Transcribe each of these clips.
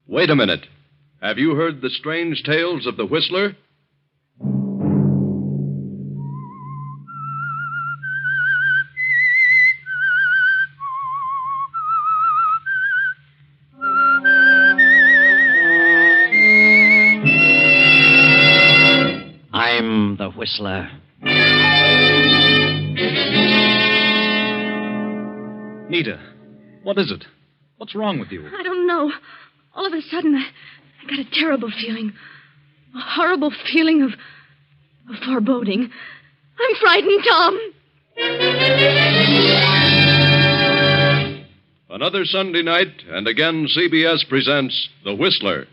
Wait a minute. Have you heard the strange tales of the Whistler? I'm the Whistler. Nita, what is it? What's wrong with you? I don't know. All of a sudden, I got a terrible feeling. A horrible feeling of foreboding. I'm frightened, Tom. Another Sunday night, and again CBS presents The Whistler.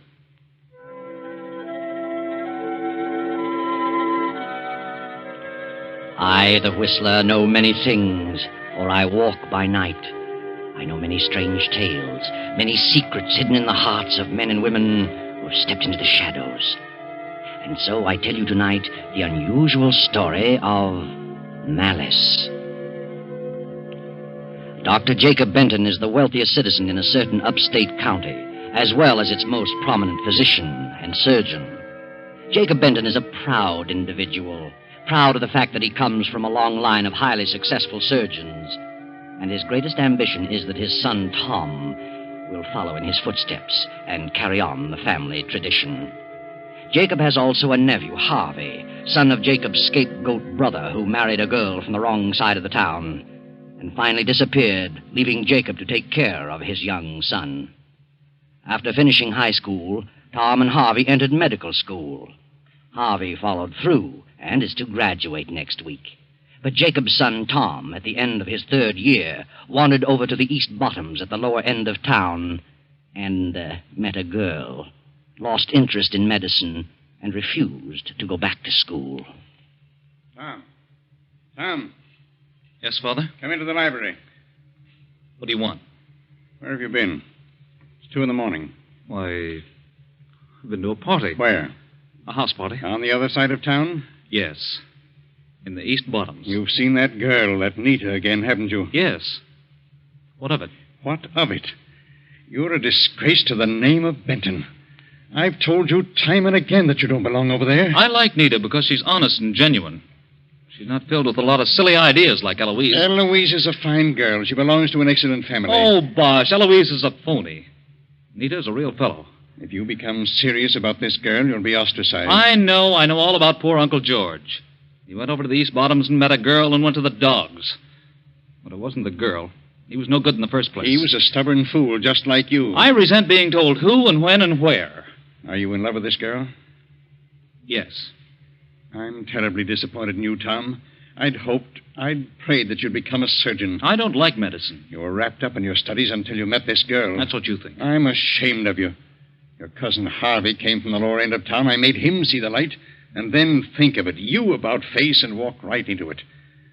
I, the Whistler, know many things, for I walk by night. I know many strange tales, many secrets hidden in the hearts of men and women who have stepped into the shadows. And so I tell you tonight the unusual story of Malice. Dr. Jacob Benton is the wealthiest citizen in a certain upstate county, as well as its most prominent physician and surgeon. Jacob Benton is a proud individual, proud of the fact that he comes from a long line of highly successful surgeons. And his greatest ambition is that his son, Tom, will follow in his footsteps and carry on the family tradition. Jacob has also a nephew, Harvey, son of Jacob's scapegoat brother, who married a girl from the wrong side of the town and finally disappeared, leaving Jacob to take care of his young son. After finishing high school, Tom and Harvey entered medical school. Harvey followed through and is to graduate next week. But Jacob's son, Tom, at the end of his third year, wandered over to the East Bottoms at the lower end of town and met a girl, lost interest in medicine, and refused to go back to school. Tom. Yes, Father? Come into the library. What do you want? Where have you been? It's 2 a.m. Why, I've been to a party. Where? A house party. On the other side of town? Yes. In the East Bottoms. You've seen that girl, that Nita, again, haven't you? Yes. What of it? What of it? You're a disgrace to the name of Benton. I've told you time and again that you don't belong over there. I like Nita because she's honest and genuine. She's not filled with a lot of silly ideas like Eloise. Eloise is a fine girl. She belongs to an excellent family. Oh, bosh. Eloise is a phony. Nita's a real fellow. If you become serious about this girl, you'll be ostracized. I know all about poor Uncle George. He went over to the East Bottoms and met a girl and went to the dogs. But it wasn't the girl. He was no good in the first place. He was a stubborn fool, just like you. I resent being told who and when and where. Are you in love with this girl? Yes. I'm terribly disappointed in you, Tom. I'd prayed that you'd become a surgeon. I don't like medicine. You were wrapped up in your studies until you met this girl. That's what you think. I'm ashamed of you. Your cousin Harvey came from the lower end of town. I made him see the light. And then think of it. You about face and walk right into it.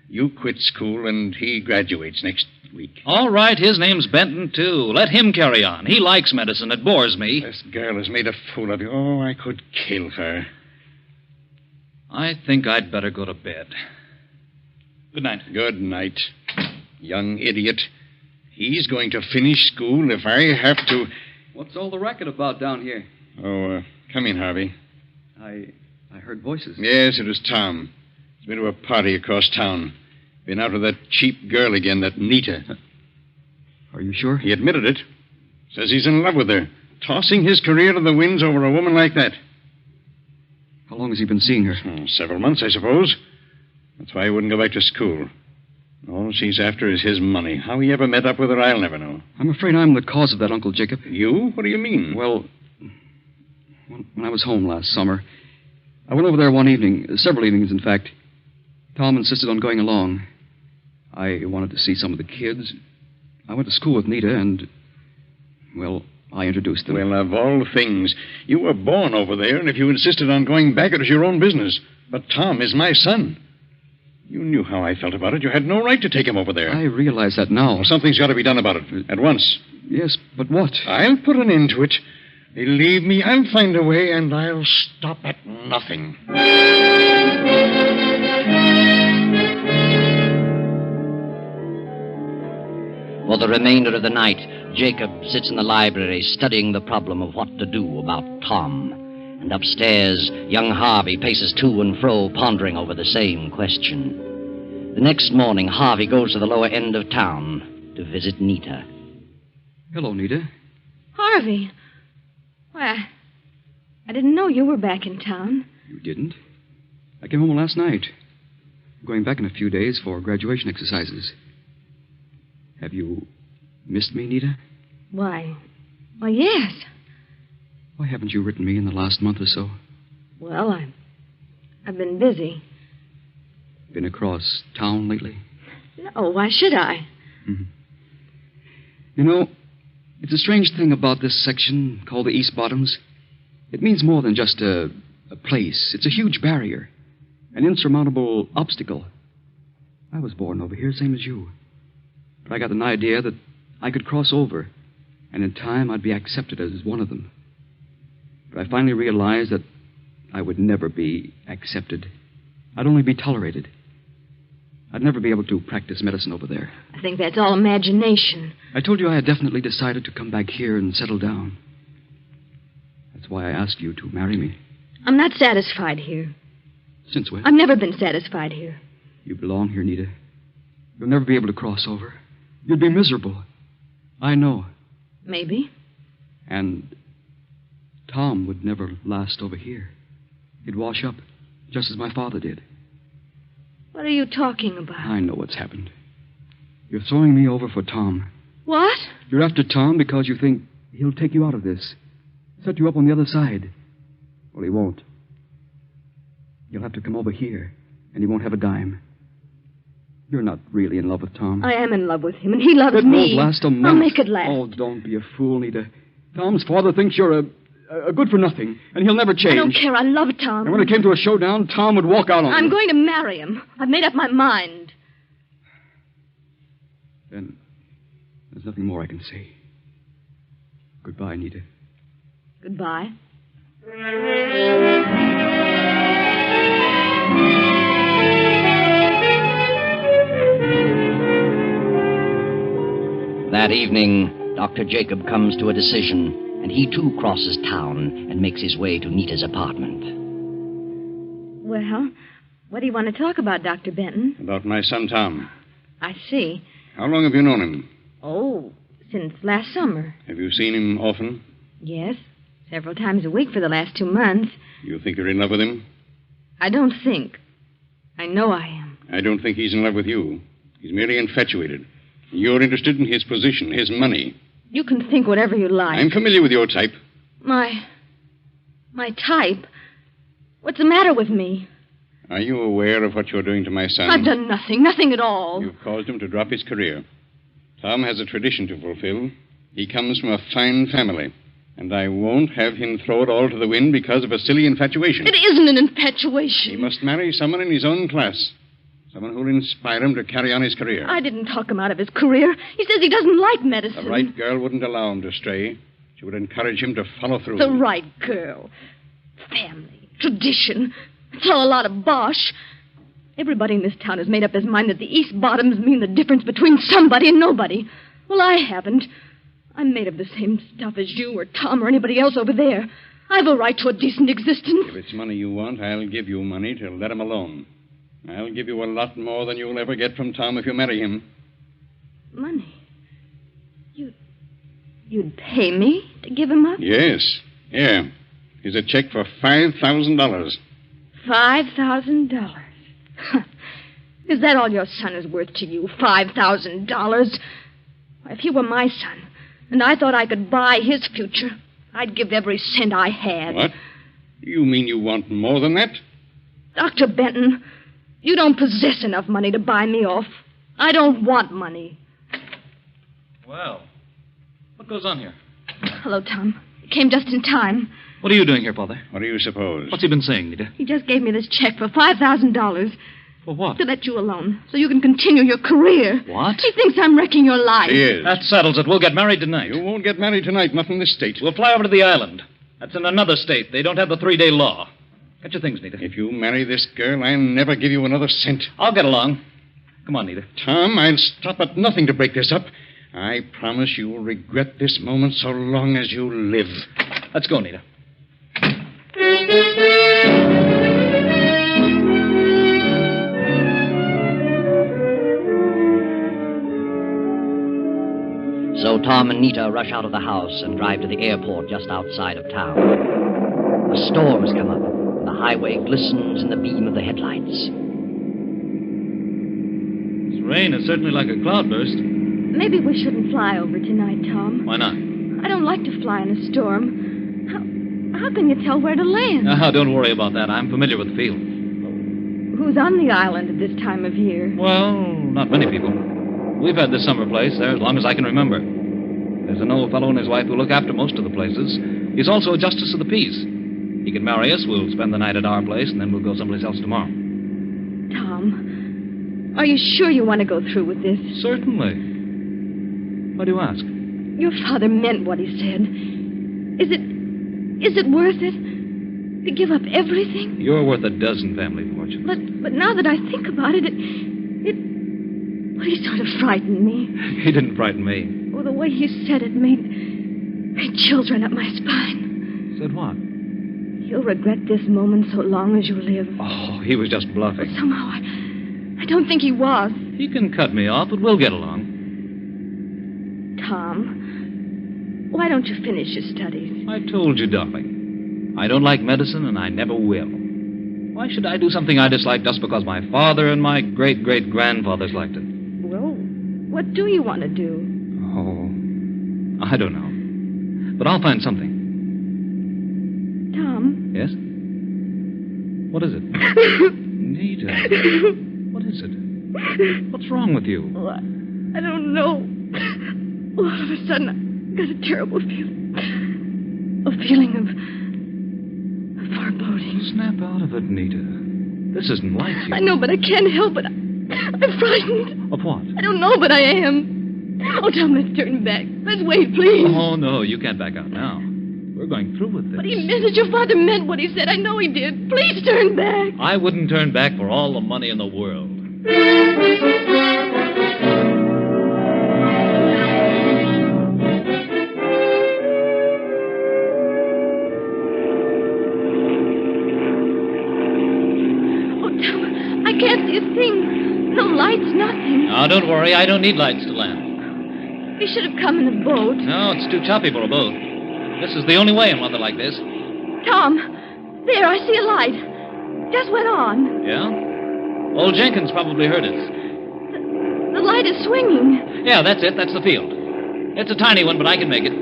You quit school and he graduates next week. All right, his name's Benton, too. Let him carry on. He likes medicine. It bores me. This girl has made a fool of you. Oh, I could kill her. I think I'd better go to bed. Good night. Good night, young idiot. He's going to finish school if I have to... What's all the racket about down here? Oh, come in, Harvey. I heard voices. Yes, it was Tom. He's been to a party across town. Been out with that cheap girl again, that Nita. Are you sure? He admitted it. Says he's in love with her. Tossing his career to the winds over a woman like that. How long has he been seeing her? Several months, I suppose. That's why he wouldn't go back to school. All she's after is his money. How he ever met up with her, I'll never know. I'm afraid I'm the cause of that, Uncle Jacob. You? What do you mean? Well, when I was home last summer, I went over there one evening, several evenings, in fact. Tom insisted on going along. I wanted to see some of the kids. I went to school with Nita, and, well, I introduced them. Well, of all things, you were born over there, and if you insisted on going back, it was your own business. But Tom is my son. You knew how I felt about it. You had no right to take him over there. I realize that now. Well, something's got to be done about it, at once. Yes, but what? I'll put an end to it. Believe me, I'll find a way, and I'll stop at nothing. For the remainder of the night, Jacob sits in the library studying the problem of what to do about Tom. And upstairs, young Harvey paces to and fro, pondering over the same question. The next morning, Harvey goes to the lower end of town to visit Nita. Hello, Nita. Harvey. Why, I didn't know you were back in town. You didn't? I came home last night. I'm going back in a few days for graduation exercises. Have you missed me, Nita? Why, yes. Why haven't you written me in the last month or so? Well, I've been busy. Been across town lately? No, why should I? Mm-hmm. You know, it's a strange thing about this section called the East Bottoms. It means more than just a place. It's a huge barrier, an insurmountable obstacle. I was born over here, same as you. But I got an idea that I could cross over, and in time I'd be accepted as one of them. But I finally realized that I would never be accepted. I'd only be tolerated. I'd never be able to practice medicine over there. I think that's all imagination. I told you I had definitely decided to come back here and settle down. That's why I asked you to marry me. I'm not satisfied here. Since when? I've never been satisfied here. You belong here, Nita. You'll never be able to cross over. You'd be miserable. I know. Maybe. And Tom would never last over here. He'd wash up, just as my father did. What are you talking about? I know what's happened. You're throwing me over for Tom. What? You're after Tom because you think he'll take you out of this. Set you up on the other side. Well, he won't. You'll have to come over here, and he won't have a dime. You're not really in love with Tom. I am in love with him, and he loves It me. won't last a month. I'll make it last. Oh, don't be a fool, Nita. Tom's father thinks you're a good-for-nothing, and he'll never change. I don't care. I love Tom. And when it came to a showdown, Tom would walk out on you. I'm going to marry him. I've made up my mind. Then there's nothing more I can say. Goodbye, Nita. Goodbye. That evening, Dr. Jacob comes to a decision, and he too crosses town and makes his way to Nita's apartment. Well, what do you want to talk about, Dr. Benton? About my son, Tom. I see. How long have you known him? Oh, since last summer. Have you seen him often? Yes, several times a week for the last 2 months. You think you're in love with him? I don't think. I know I am. I don't think he's in love with you. He's merely infatuated. You're interested in his position, his money. You can think whatever you like. I'm familiar with your type. My type? What's the matter with me? Are you aware of what you're doing to my son? I've done nothing at all. You've caused him to drop his career. Tom has a tradition to fulfill. He comes from a fine family. And I won't have him throw it all to the wind because of a silly infatuation. It isn't an infatuation. He must marry someone in his own class. Someone who'll inspire him to carry on his career. I didn't talk him out of his career. He says he doesn't like medicine. The right girl wouldn't allow him to stray. She would encourage him to follow through. The right girl. Family. Tradition. It's all a lot of bosh. Everybody in this town has made up his mind that the East Bottoms mean the difference between somebody and nobody. Well, I haven't. I'm made of the same stuff as you or Tom or anybody else over there. I've a right to a decent existence. If it's money you want, I'll give you money to let him alone. I'll give you a lot more than you'll ever get from Tom if you marry him. Money? You'd pay me to give him up? Yes. Here. Here's a check for $5,000. $5,000? Is that all your son is worth to you? $5,000? If he were my son, and I thought I could buy his future, I'd give every cent I had. What? You mean you want more than that? Dr. Benton, you don't possess enough money to buy me off. I don't want money. Well, what goes on here? Hello, Tom. You came just in time. What are you doing here, Father? What do you suppose? What's he been saying, Nita? He just gave me this check for $5,000 For what? to let you alone so you can continue your career. What? He thinks I'm wrecking your life. He is. That settles it. We'll get married tonight. You won't get married tonight, not in this state. We'll fly over to the island. That's in another state. They don't have the 3-day law. Get your things, Nita. If you marry this girl, I'll never give you another cent. I'll get along. Come on, Nita. Tom, I'll stop at nothing to break this up. I promise you will regret this moment so long as you live. Let's go, Nita. So Tom and Nita rush out of the house and drive to the airport just outside of town. A storm has come up, and the highway glistens in the beam of the headlights. This rain is certainly like a cloudburst. Maybe we shouldn't fly over tonight, Tom. Why not? I don't like to fly in a storm. How can you tell where to land? Don't worry about that. I'm familiar with the field. Who's on the island at this time of year? Well, not many people. We've had this summer place there as long as I can remember. There's an old fellow and his wife who look after most of the places. He's also a justice of the peace. He can marry us, we'll spend the night at our place, and then we'll go someplace else tomorrow. Tom, are you sure you want to go through with this? Certainly. Why do you ask? Your father meant what he said. Is it worth it? To give up everything? You're worth a dozen family fortunes. But now that I think about it, well, he sort of frightened me. He didn't frighten me. Oh, the way he said it made chills run up my spine. Said what? You'll regret this moment so long as you live. Oh, he was just bluffing. But somehow I don't think he was. He can cut me off, but we'll get along. Tom, why don't you finish your studies? I told you, darling. I don't like medicine, and I never will. Why should I do something I dislike just because my father and my great-great-grandfathers liked it? Well, what do you want to do? Oh, I don't know. But I'll find something. Tom? Yes? What is it? Nita. What is it? What's wrong with you? Oh, I don't know. All of a sudden, I got a terrible feeling. A feeling of foreboding. Snap out of it, Nita. This isn't like you. I know, but I can't help it. I'm frightened. Of what? I don't know, but I am. Oh, Tom, let's turn back. Let's wait, please. Oh, no, you can't back out now. We're going through with this. But he meant it. Your father meant what he said. I know he did. Please turn back. I wouldn't turn back for all the money in the world. Oh, Tom, I can't see a thing. No lights, nothing. Now, don't worry. I don't need lights to land. We should have come in a boat. No, it's too choppy for a boat. This is the only way in weather like this. Tom, there, I see a light. Just went on. Yeah? Old Jenkins probably heard us. The light is swinging. Yeah, that's it. That's the field. It's a tiny one, but I can make it.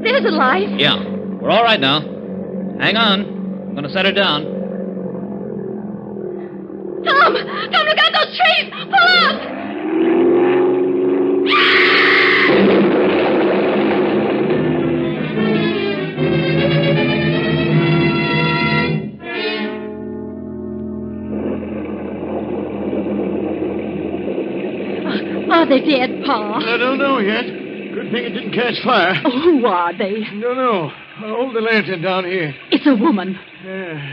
There's a light. Yeah. We're all right now. Hang on. I'm going to set her down. Tom! Tom, look out those trees! Pull up! Are they dead, Pa? I don't know yet. Good thing it didn't catch fire. Oh, who are they? No, no. Hold the lantern down here. It's a woman.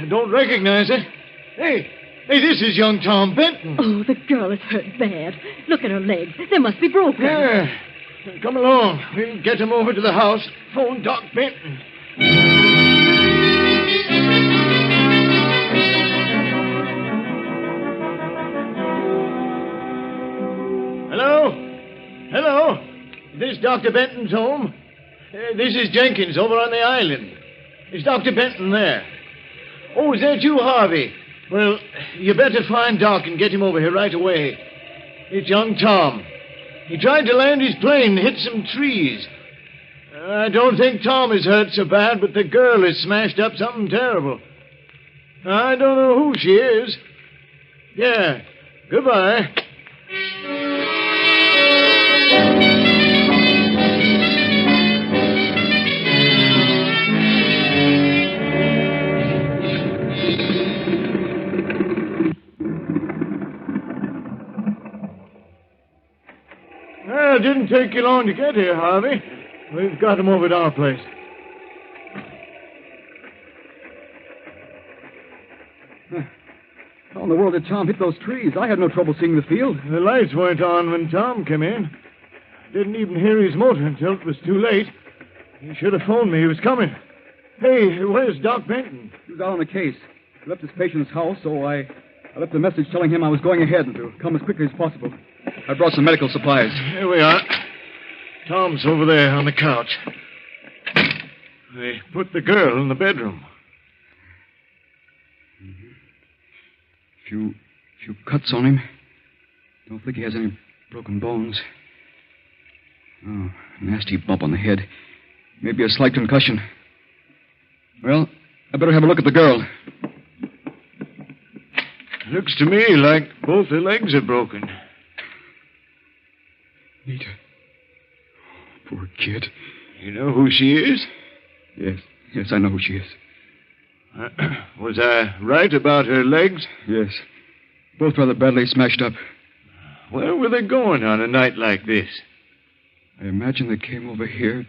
Don't recognize her. Hey, this is young Tom Benton. Oh, the girl is hurt bad. Look at her legs. They must be broken. Yeah. Come along. We'll get him over to the house. Phone Doc Benton. Hello? Hello? Is this Dr. Benton's home? This is Jenkins over on the island. Is Dr. Benton there? Oh, is that you, Harvey? Well, you better find Doc and get him over here right away. It's young Tom. He tried to land his plane and hit some trees. I don't think Tom is hurt so bad, but the girl has smashed up something terrible. I don't know who she is. Yeah. Goodbye. Well, it didn't take you long to get here, Harvey. We've got him over at our place. in the world did Tom hit those trees? I had no trouble seeing the field. The lights weren't on when Tom came in. Didn't even hear his motor until it was too late. He should have phoned me. He was coming. Hey, where's Doc Benton? He was out on a case. He left his patient's house, so I left a message telling him I was going ahead and to come as quickly as possible. I brought some medical supplies. Here we are. Tom's over there on the couch. They put the girl in the bedroom. Few cuts on him. Don't think he has any broken bones. Oh, nasty bump on the head. Maybe a slight concussion. Well, I better have a look at the girl. Looks to me like both her legs are broken. Nita. Poor kid. You know who she is? Yes, I know who she is. Was I right about her legs? Yes. Both rather badly smashed up. Where were they going on a night like this? I imagine they came over here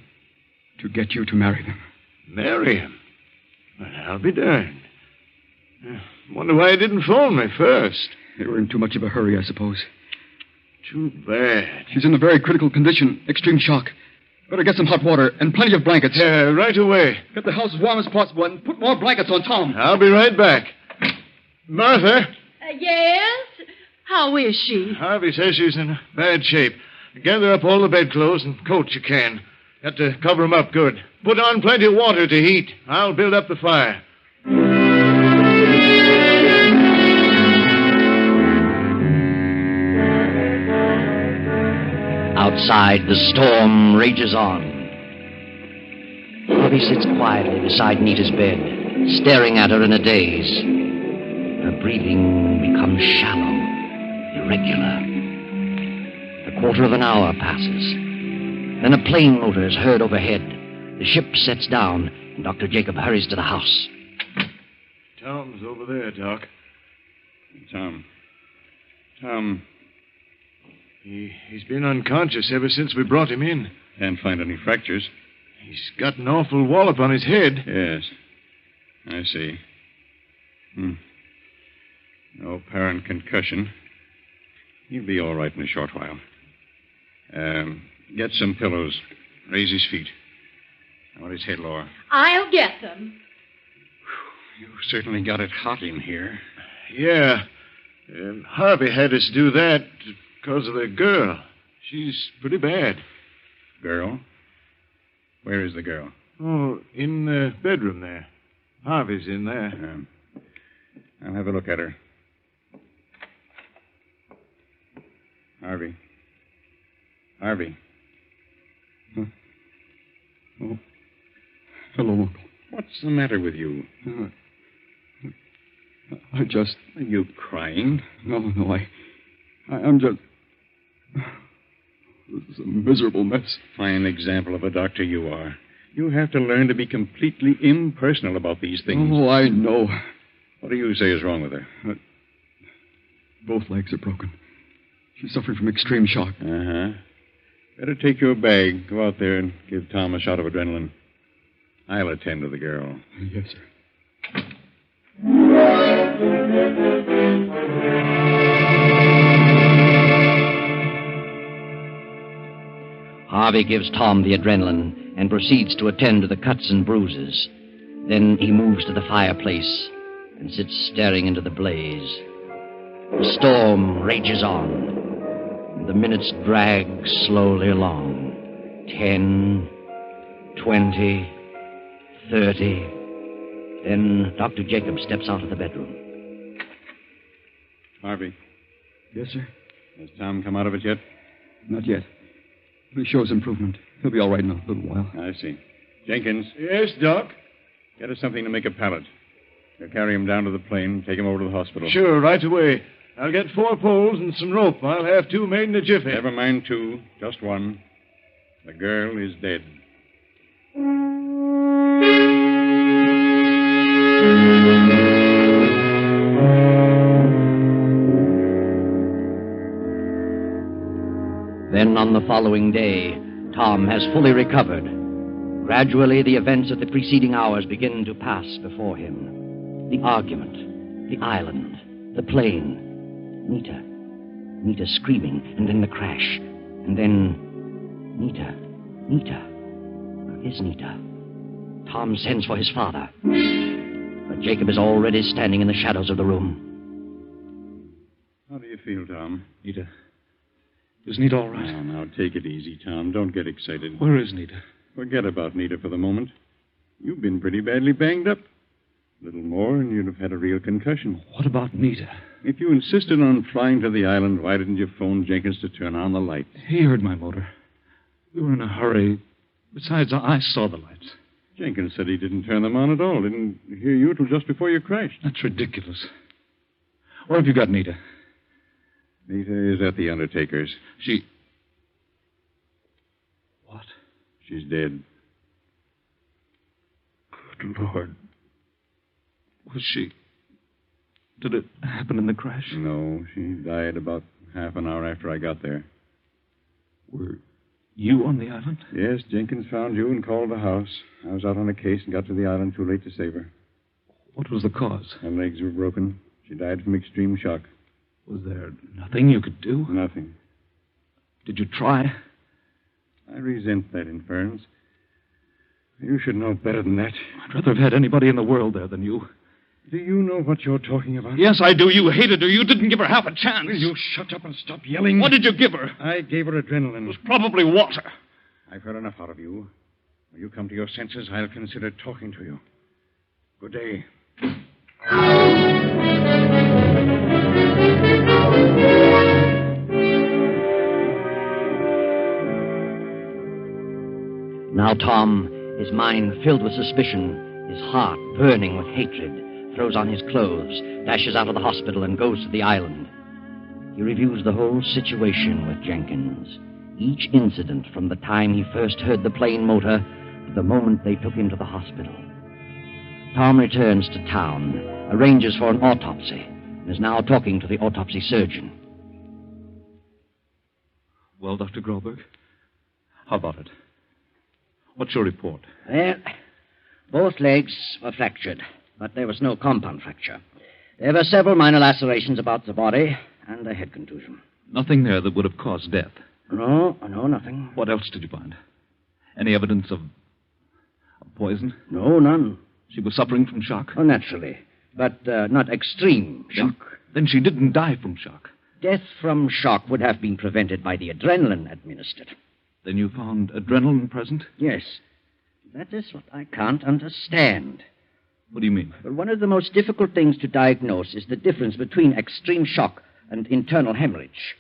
to get you to marry them. Marry him? Well, I'll be darned. Wonder why he didn't phone me first. They were in too much of a hurry, I suppose. Too bad. She's in a very critical condition. Extreme shock. Better get some hot water and plenty of blankets. Yeah, right away. Get the house as warm as possible and put more blankets on Tom. I'll be right back. Martha? Yes? How is she? Harvey says she's in bad shape. Gather up all the bedclothes and coats you can. Got to cover 'em up good. Put on plenty of water to heat. I'll build up the fire. Outside, the storm rages on. Harvey sits quietly beside Nita's bed, staring at her in a daze. Her breathing becomes shallow, irregular. A quarter of an hour passes. Then a plane motor is heard overhead. The ship sets down, and Dr. Jacob hurries to the house. Tom's over there, Doc. Tom. He's been unconscious ever since we brought him in. Can't find any fractures. He's got an awful wallop on his head. Yes. I see. No apparent concussion. He'll be all right in a short while. Get some pillows. Raise his feet. I want his head lower. I'll get them. You certainly got it hot in here. Yeah. Harvey had us do that because of the girl. She's pretty bad. Girl? Where is the girl? Oh, in the bedroom there. Harvey's in there. I'll have a look at her. Harvey. Huh? Oh. Hello, Uncle. What's the matter with you? I just... Are you crying? No, I'm just... This is a miserable mess. Fine example of a doctor you are. You have to learn to be completely impersonal about these things. Oh, I know. What do you say is wrong with her? Both legs are broken. She's suffering from extreme shock. Uh-huh. Better take your bag, go out there, and give Tom a shot of adrenaline. I'll attend to the girl. Yes, sir. Harvey gives Tom the adrenaline and proceeds to attend to the cuts and bruises. Then he moves to the fireplace and sits staring into the blaze. The storm rages on. The minutes drag slowly along. 10, 20, 30. Then Dr. Jacob steps out of the bedroom. Harvey, Yes, sir? has Tom come out of it yet? Not yet. He shows improvement. He'll be all right in a little while. I see. Jenkins, Yes, Doc? get us something to make a pallet. We'll carry him down to the plane, take him over to the hospital. Sure, right away. I'll get 4 poles and some rope. I'll have 2 made in a jiffy. Never mind 2, just 1. The girl is dead. Then on the following day, Tom has fully recovered. Gradually, the events of the preceding hours begin to pass before him. The argument, the island, The plane. Nita. Nita screaming, and then the crash. And then... Nita. Where is Nita? Tom sends for his father. But Jacob is already standing in the shadows of the room. How do you feel, Tom? Nita. Is Nita all right? Now, take it easy, Tom. Don't get excited. Where is Nita? Forget about Nita for the moment. You've been pretty badly banged up. A little more, and you'd have had a real concussion. What about Nita? If you insisted on flying to the island, why didn't you phone Jenkins to turn on the lights? He heard my motor. We were in a hurry. Besides, I saw the lights. Jenkins said he didn't turn them on at all. Didn't hear you till just before you crashed. That's ridiculous. Where have you got Nita? Nita is at the undertaker's. She... What? She's dead. Good Lord. Was she... Did it happen in the crash? No, she died about half an hour after I got there. Were you on the island? Yes, Jenkins found you and called the house. I was out on a case and got to the island too late to save her. What was the cause? Her legs were broken. She died from extreme shock. Was there nothing you could do? Nothing. Did you try? I resent that inference. You should know better than that. I'd rather have had anybody in the world there than you. Do you know what you're talking about? Yes, I do. You hated her. You didn't give her half a chance. Will you shut up and stop yelling? What did you give her? I gave her adrenaline. It was probably water. I've heard enough out of you. When you come to your senses, I'll consider talking to you. Good day. Now Tom, his mind filled with suspicion, his heart burning with hatred, throws on his clothes, dashes out of the hospital, and goes to the island. He reviews the whole situation with Jenkins. Each incident from the time he first heard the plane motor to the moment they took him to the hospital. Tom returns to town, arranges for an autopsy, and is now talking to the autopsy surgeon. Well, Dr. Groberg, how about it? What's your report? Well, both legs were fractured, but there was no compound fracture. There were several minor lacerations about the body and a head contusion. Nothing there that would have caused death? No, nothing. What else did you find? Any evidence of poison? No, none. She was suffering from shock? Oh, naturally, but not extreme shock. Then she didn't die from shock. Death from shock would have been prevented by the adrenaline administered. Then you found adrenaline present? Yes. That is what I can't understand. What do you mean? Well, one of the most difficult things to diagnose is the difference between extreme shock and internal hemorrhage.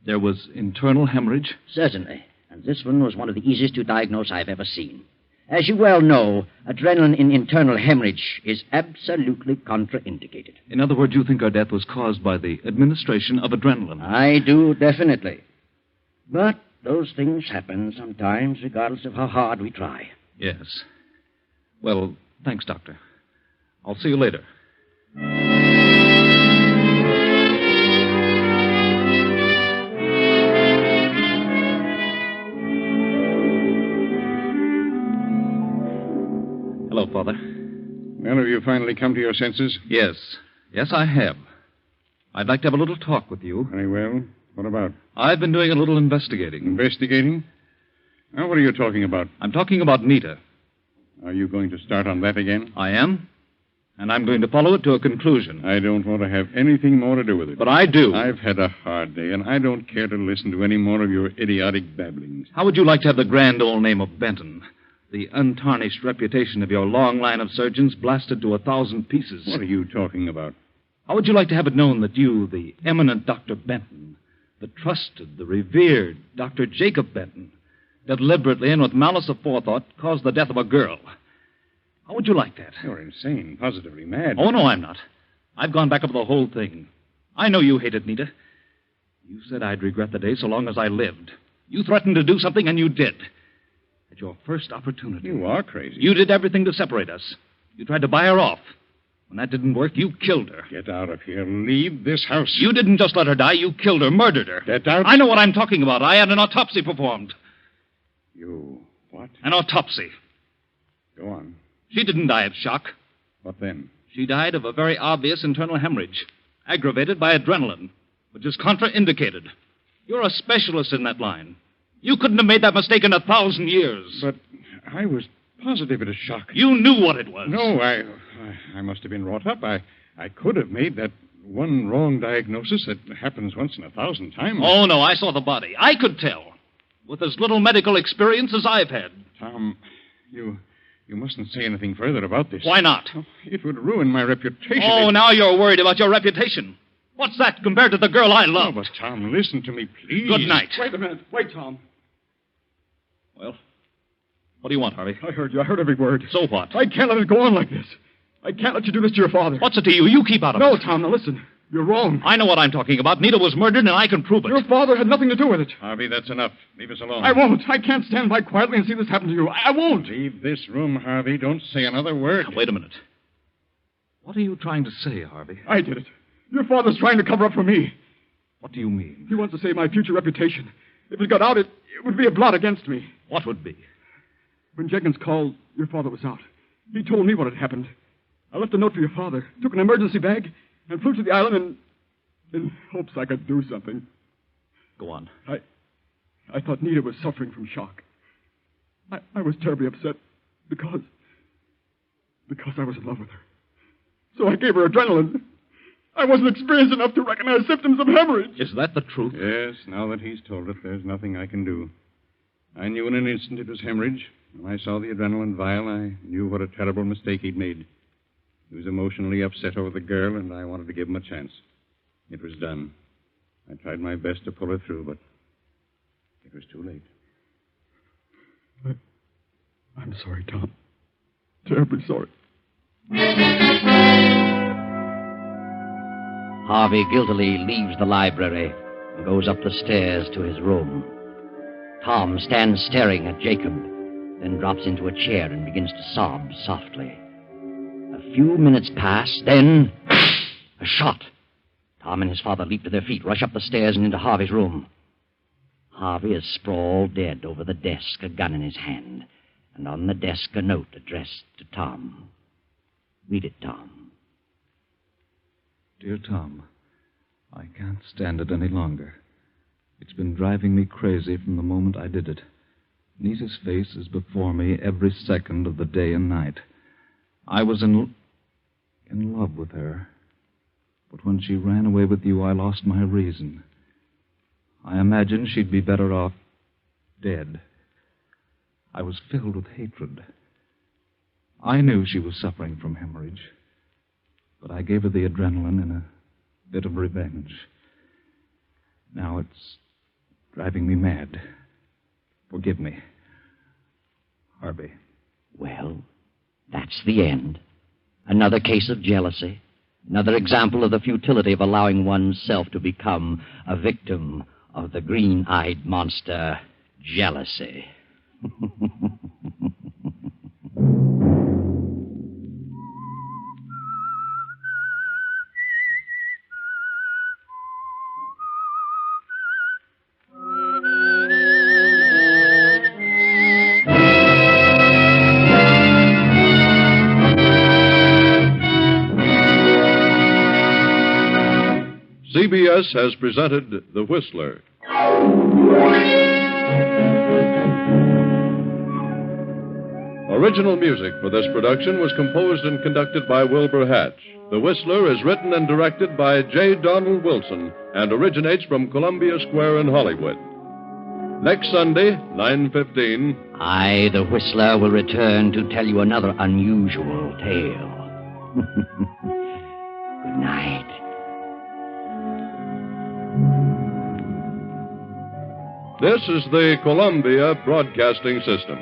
There was internal hemorrhage? Certainly. And this one was one of the easiest to diagnose I've ever seen. As you well know, adrenaline in internal hemorrhage is absolutely contraindicated. In other words, you think her death was caused by the administration of adrenaline? I do, definitely. But those things happen sometimes, regardless of how hard we try. Yes. Well, thanks, Doctor. I'll see you later. Hello, Father. Well, have you finally come to your senses? Yes. Yes, I have. I'd like to have a little talk with you. Very well. What about? I've been doing a little investigating. Investigating? Now, what are you talking about? I'm talking about Nita. Are you going to start on that again? I am. And I'm going to follow it to a conclusion. I don't want to have anything more to do with it. But I do. I've had a hard day, and I don't care to listen to any more of your idiotic babblings. How would you like to have the grand old name of Benton? The untarnished reputation of your long line of surgeons blasted to 1,000 pieces. What are you talking about? How would you like to have it known that you, the eminent Dr. Benton, the trusted, the revered Dr. Jacob Benton, deliberately and with malice aforethought, caused the death of a girl? How would you like that? You're insane, positively mad. Oh, no, I'm not. I've gone back over the whole thing. I know you hated Nita. You said I'd regret the day so long as I lived. You threatened to do something, and you did. At your first opportunity. You are crazy. You did everything to separate us. You tried to buy her off. When that didn't work, you killed her. Get out of here. Leave this house. You didn't just let her die. You killed her, murdered her. Get out. I know what I'm talking about. I had an autopsy performed. You what? An autopsy. Go on. She didn't die of shock. What then? She died of a very obvious internal hemorrhage. aggravated by adrenaline, which is contraindicated. You're a specialist in that line. You couldn't have made that mistake in 1,000 years. But I was positive it was shock. You knew what it was. No, I must have been wrought up. I could have made that one wrong diagnosis that happens once in 1,000 times. Oh, no, I saw the body. I could tell. With as little medical experience as I've had. Tom, you mustn't say anything further about this. Why not? Oh, it would ruin my reputation. Oh, now you're worried about your reputation. What's that compared to the girl I love? Oh, but Tom, listen to me, please. Good night. Wait a minute. Wait, Tom. Well, what do you want, Harvey? I heard you. I heard every word. So what? I can't let it go on like this. I can't let you do this to your father. What's it to you? You keep out of it. No, Tom, now listen. You're wrong. I know what I'm talking about. Nita was murdered, and I can prove it. Your father had nothing to do with it. Harvey, that's enough. Leave us alone. I won't. I can't stand by quietly and see this happen to you. I won't. Leave this room, Harvey. Don't say another word. Now, wait a minute. What are you trying to say, Harvey? I did it. Your father's trying to cover up for me. What do you mean? He wants to save my future reputation. If it got out, it would be a blot against me. What would be? When Jenkins called, your father was out. He told me what had happened. I left a note for your father, took an emergency bag, and flew to the island in hopes I could do something. Go on. I thought Nita was suffering from shock. I was terribly upset because I was in love with her. So I gave her adrenaline. I wasn't experienced enough to recognize symptoms of hemorrhage. Is that the truth? Yes, now that he's told it, there's nothing I can do. I knew in an instant it was hemorrhage. When I saw the adrenaline vial, I knew what a terrible mistake he'd made. He was emotionally upset over the girl, and I wanted to give him a chance. It was done. I tried my best to pull her through, but it was too late. I'm sorry, Tom. Terribly sorry. Harvey guiltily leaves the library and goes up the stairs to his room. Tom stands staring at Jacob, then drops into a chair and begins to sob softly. A few minutes pass, then a shot. Tom and his father leap to their feet, rush up the stairs and into Harvey's room. Harvey is sprawled dead over the desk, a gun in his hand, and on the desk a note addressed to Tom. Read it, Tom. Dear Tom, I can't stand it any longer. It's been driving me crazy from the moment I did it. Nita's face is before me every second of the day and night. I was in love with her. But when she ran away with you, I lost my reason. I imagined she'd be better off dead. I was filled with hatred. I knew she was suffering from hemorrhage, but I gave her the adrenaline in a bit of revenge. Now it's driving me mad. Forgive me. Harvey. Well, that's the end. Another case of jealousy. Another example of the futility of allowing oneself to become a victim of the green-eyed monster, jealousy. CBS has presented The Whistler. Original music for this production was composed and conducted by Wilbur Hatch. The Whistler is written and directed by J. Donald Wilson and originates from Columbia Square in Hollywood. Next Sunday, 9:15. I, the Whistler, will return to tell you another unusual tale. Good night. This is the Columbia Broadcasting System.